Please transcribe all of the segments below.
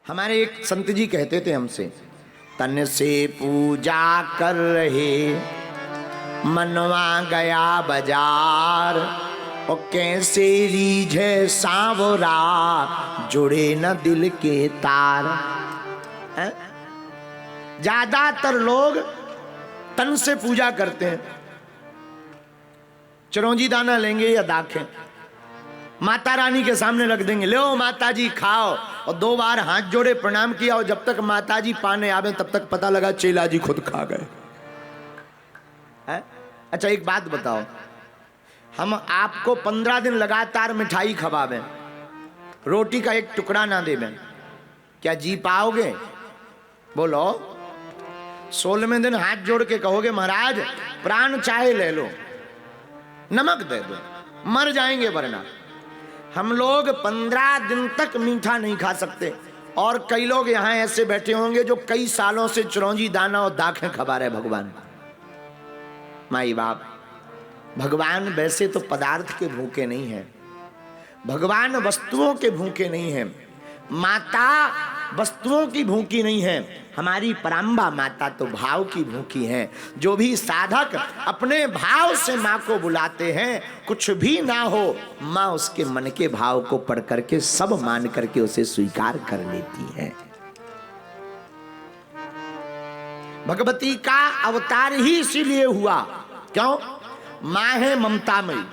हमारे एक संत जी कहते थे हमसे, तन से पूजा कर रहे मनवा गया बाजार, और कैसे रीझे सांवरा जुड़े न दिल के तार। ज्यादातर लोग तन से पूजा करते हैं, चिरौंजी दाना लेंगे या दाखें, माता रानी के सामने रख देंगे, लो माता जी खाओ, और 2 बार हाथ जोड़े प्रणाम किया, और जब तक माता जी पाने आवे तब तक पता लगा चेला जी खुद खा गए। अच्छा एक बात बताओ, हम आपको 15 दिन लगातार मिठाई खवावे, रोटी का एक टुकड़ा ना देवें, क्या जी पाओगे? बोलो। 16वें दिन हाथ जोड़ के कहोगे महाराज प्राण चाहे ले लो, नमक दे दो, मर जाएंगे वरना। हम लोग 15 दिन तक मीठा नहीं खा सकते, और कई लोग यहां ऐसे बैठे होंगे जो कई सालों से चिरौंजी दाना और दाखें खवा रहे। भगवान माई बाप, भगवान वैसे तो पदार्थ के भूखे नहीं है, भगवान वस्तुओं के भूखे नहीं है, माता वस्तुओं की भूखी नहीं है, हमारी पराम्बा माता तो भाव की भूखी है। जो भी साधक अपने भाव से माँ को बुलाते हैं, कुछ भी ना हो माँ उसके मन के भाव को पढ़ करके सब मान करके उसे स्वीकार कर लेती है। भगवती का अवतार ही इसीलिए हुआ, क्यों? माँ है ममतामयी।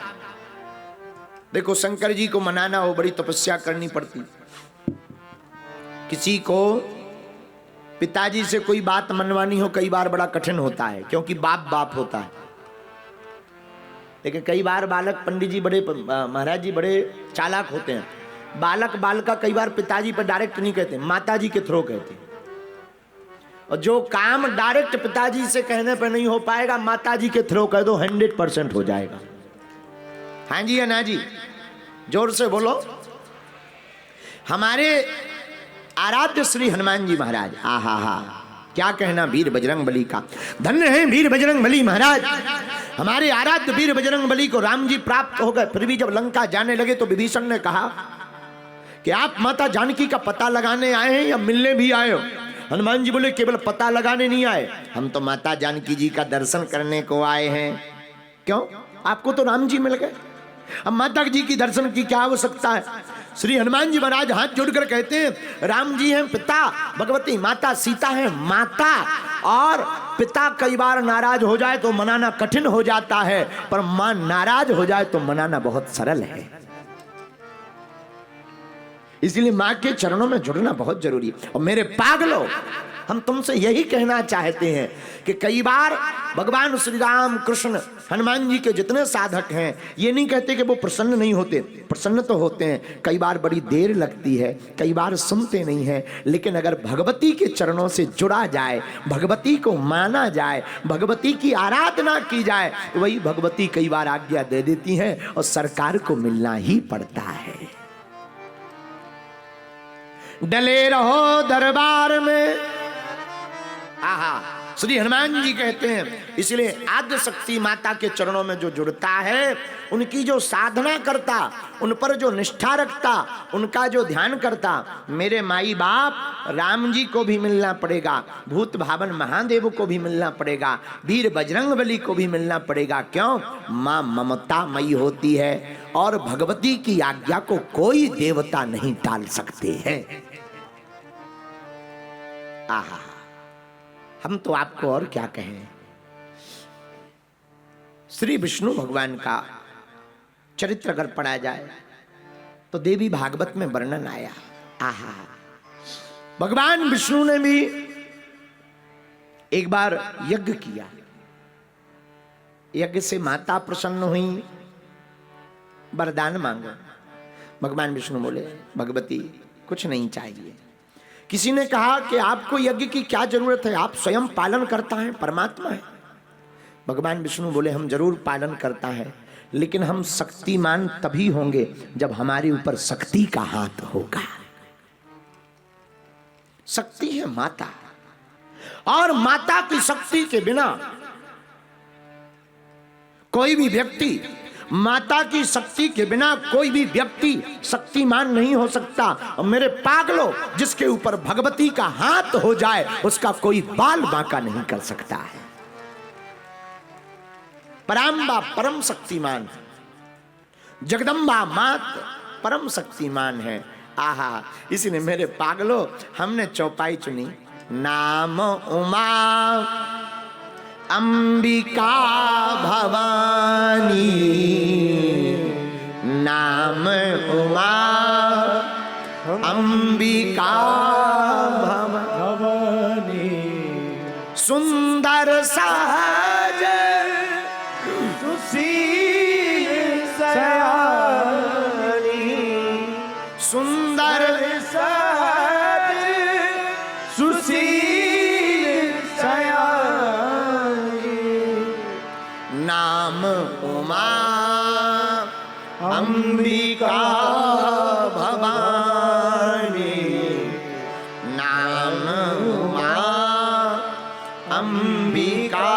देखो शंकर जी को मनाना हो बड़ी तपस्या करनी पड़ती, किसी को पिताजी से कोई बात मनवानी हो कई बार बड़ा कठिन होता है, क्योंकि बाप बाप होता है। लेकिन कई बार बालक, पंडित जी बड़े, महाराज जी बड़े चालाक होते हैं, बालक बालिका कई बार पिताजी पर डायरेक्ट नहीं कहते, माताजी के थ्रू कहते। और जो काम डायरेक्ट पिताजी से कहने पर नहीं हो पाएगा, माताजी के थ्रू कह दो 100% हो जाएगा। हाँ जी या ना जी? जोर से बोलो। हमारे आराध्य श्री हनुमान जी महाराज, आहा हा, क्या कहना वीर बजरंगबली का। धन्य है वीर बजरंगबली महाराज। हमारे आराध्य वीर बजरंगबली को राम जी प्राप्त हो गए, फिर भी जब लंका जाने लगे तो विभीषण ने कहा कि आप माता जानकी का पता लगाने आए हैं या मिलने भी आए हो? हनुमान जी बोले केवल पता लगाने नहीं आए, हम तो माता जानकी जी का दर्शन करने को आए हैं। क्यों? आपको तो राम जी मिल गए, अब माता जी की दर्शन की क्या आवश्यकता है? श्री हनुमान जी महाराज हाथ जोड़कर कहते हैं, राम जी हैं पिता, भगवती माता सीता है माता, और पिता कई बार नाराज हो जाए तो मनाना कठिन हो जाता है, पर मां नाराज हो जाए तो मनाना बहुत सरल है। इसलिए मां के चरणों में जुड़ना बहुत जरूरी है। और मेरे पागलों, हम तुमसे यही कहना चाहते हैं कि कई बार भगवान श्री राम कृष्ण हनुमान जी के जितने साधक हैं, ये नहीं कहते कि वो प्रसन्न नहीं होते, प्रसन्न तो होते हैं, कई बार बड़ी देर लगती है, कई बार सुनते नहीं हैं, लेकिन अगर भगवती के चरणों से जुड़ा जाए, भगवती को माना जाए, भगवती की आराधना की जाए, वही भगवती कई बार आज्ञा दे देती हैं और सरकार को मिलना ही पड़ता है। डले रहो दरबार में, आहा, श्री हनुमान जी कहते हैं। इसलिए आद्य शक्ति माता के चरणों में जो जुड़ता है, उनकी जो साधना करता, उन पर जो निष्ठा रखता, उनका जो ध्यान करता, मेरे माई बाप राम जी को भी मिलना पड़ेगा, भूत भावन महादेव को भी मिलना पड़ेगा, वीर बजरंगबली को भी मिलना पड़ेगा। क्यों? मां ममतामयी होती है और भगवती की आज्ञा को कोई देवता नहीं टाल सकते हैं। आहा, हम तो आपको और क्या कहें। श्री विष्णु भगवान का चरित्र अगर पढ़ा जाए तो देवी भागवत में वर्णन आया। आहा, भगवान विष्णु ने भी एक बार यज्ञ किया, यज्ञ से माता प्रसन्न हुई, वरदान मांगो। भगवान विष्णु बोले भगवती कुछ नहीं चाहिए। किसी ने कहा कि आपको यज्ञ की क्या जरूरत है, आप स्वयं पालन करता है, परमात्मा है। भगवान विष्णु बोले हम जरूर पालन करता है, लेकिन हम शक्तिमान तभी होंगे जब हमारे ऊपर शक्ति का हाथ होगा। शक्ति है माता, और माता की शक्ति के बिना कोई भी व्यक्ति माता की शक्ति के बिना कोई भी व्यक्ति शक्तिमान नहीं हो सकता। और मेरे पागलों, जिसके ऊपर भगवती का हाथ हो जाए उसका कोई बाल बांका नहीं कर सकता है। पराम्बा परम शक्तिमान, जगदम्बा मात परम शक्तिमान है। आहा, इसलिए मेरे पागलों हमने चौपाई चुनी, नाम उमा अंबिका भवानी, नाम उमा अंबिका भवानी, सुंदर साज सुशील सयानी, सुंदर साज सुशील सयानी, नाम उमा अंबिका भवानी, नाम उमा अंबिका